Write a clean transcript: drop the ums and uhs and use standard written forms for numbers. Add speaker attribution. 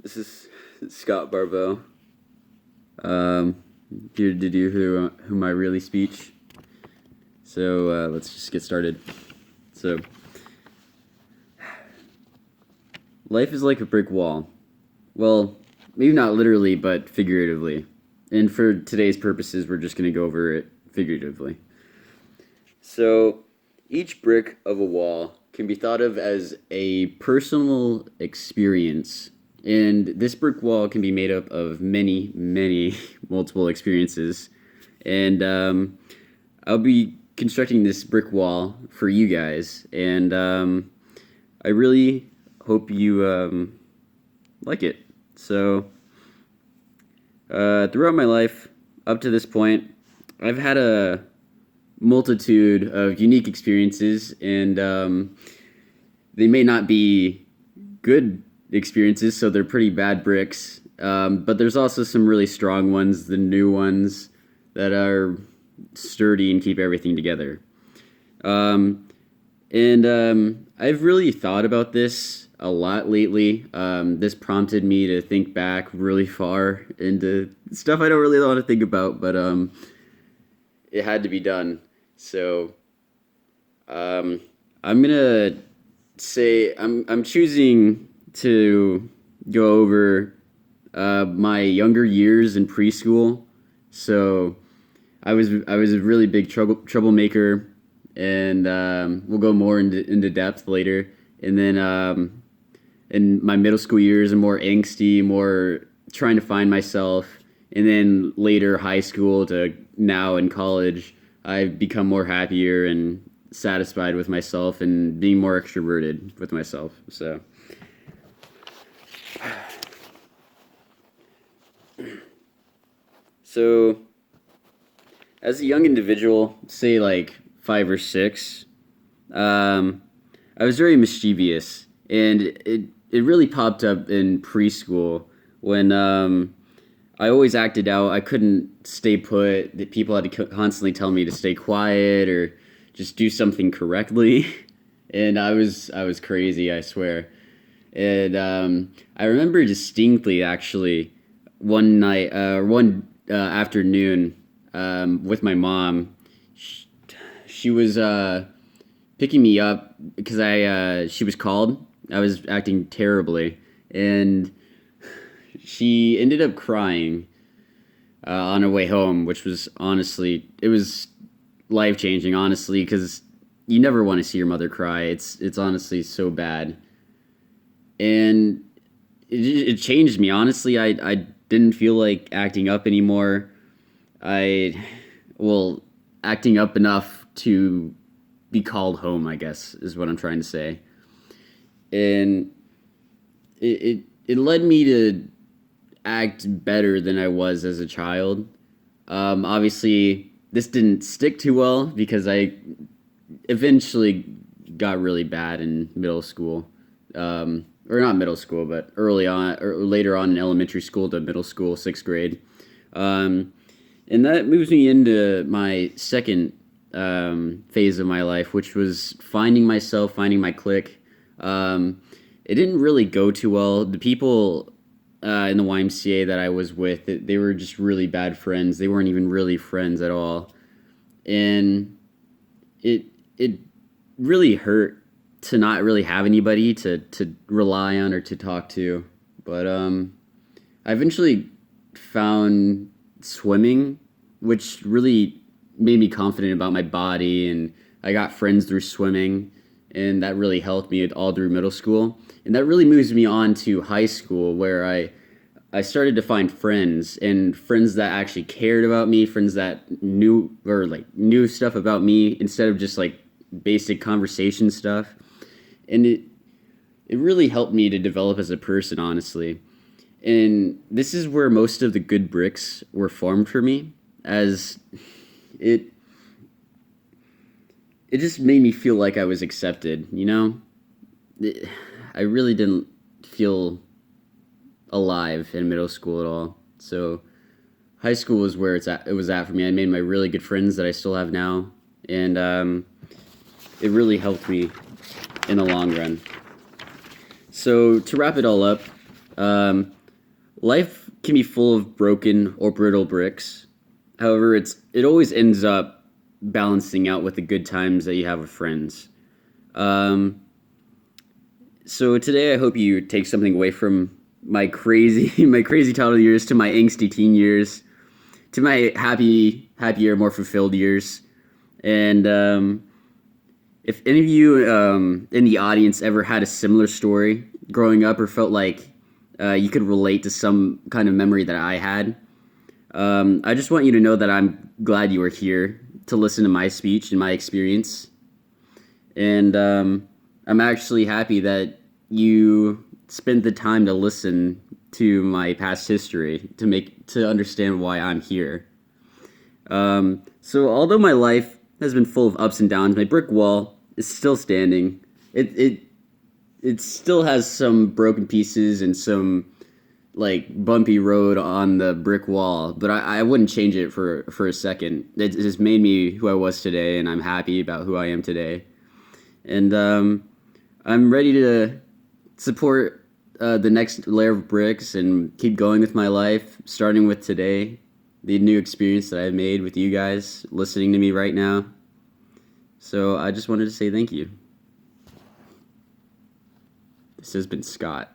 Speaker 1: This is Scott Barbeau. Um, Here to do whom I really speech. So let's just get started. So, life is like a brick wall. Well, maybe not literally, but figuratively. And for today's purposes, we're just going to go over it figuratively. So, each brick of a wall can be thought of as a personal experience. And this brick wall can be made up of many multiple experiences. And I'll be constructing this brick wall for you guys. And I really hope you like it. So, throughout my life, up to this point, I've had a multitude of unique experiences, and they may not be good experiences, so they're pretty bad bricks. But there's also some really strong ones, the new ones that are sturdy and keep everything together. I've really thought about this a lot lately. This prompted me to think back really far into stuff I don't really want to think about, but it had to be done. So I'm gonna say I'm choosing to go over my younger years in preschool. So I was a really big troublemaker, and we'll go more into depth later. And then in my middle school years, I'm more angsty, more trying to find myself. And then later, high school to now in college, I've become more happier and satisfied with myself and being more extroverted with myself. So as a young individual, say like 5 or 6, I was very mischievous, and it really popped up in preschool when I always acted out. I couldn't stay put. That people had to constantly tell me to stay quiet or just do something correctly, and I was crazy, I swear. And I remember distinctly, actually, one night, one afternoon, with my mom. She was picking me up because she was called. I was acting terribly, and she ended up crying on her way home, which was honestly, it was life changing, honestly, because you never want to see your mother cry. It's honestly so bad, and it changed me. Honestly, I didn't feel like acting up anymore. Well, acting up enough to be called home, I guess, is what I'm trying to say. And it led me to act better than I was as a child. Obviously, this didn't stick too well because I eventually got really bad in middle school. Or not middle school, but early on, or later on in elementary school to middle school, 6th grade. And that moves me into my second phase of my life, which was finding myself, finding my clique. It didn't really go too well. The people in the YMCA that I was with, they were just really bad friends. They weren't even really friends at all, and it really hurt to not really have anybody to rely on or to talk to. But I eventually found swimming, which really made me confident about my body, and I got friends through swimming, and that really helped me all through middle school. And that really moves me on to high school, where I started to find friends, and friends that actually cared about me, friends that knew stuff about me instead of just like basic conversation stuff. And it really helped me to develop as a person, honestly. And this is where most of the good bricks were formed for me, as it it just made me feel like I was accepted, you know? I really didn't feel alive in middle school at all. So high school was where it was at for me. I made my really good friends that I still have now, and it really helped me in the long run. So to wrap it all up, Um, Life can be full of broken or brittle bricks. However, it always ends up balancing out with the good times that you have with friends. Um, so today, I hope you take something away from my crazy, my crazy toddler years to my angsty teen years to my happier, more fulfilled years. And if any of you in the audience ever had a similar story growing up or felt like you could relate to some kind of memory that I had, I just want you to know that I'm glad you were here to listen to my speech and my experience. And I'm actually happy that you spent the time to listen to my past history to understand why I'm here. So although my life has been full of ups and downs, my brick wall is still standing. It still has some broken pieces and some like bumpy road on the brick wall, but I wouldn't change it for a second. It just made me who I was today, and I'm happy about who I am today. And I'm ready to support the next layer of bricks and keep going with my life, starting with today, the new experience that I've made with you guys listening to me right now. So I just wanted to say thank you. This has been Scott.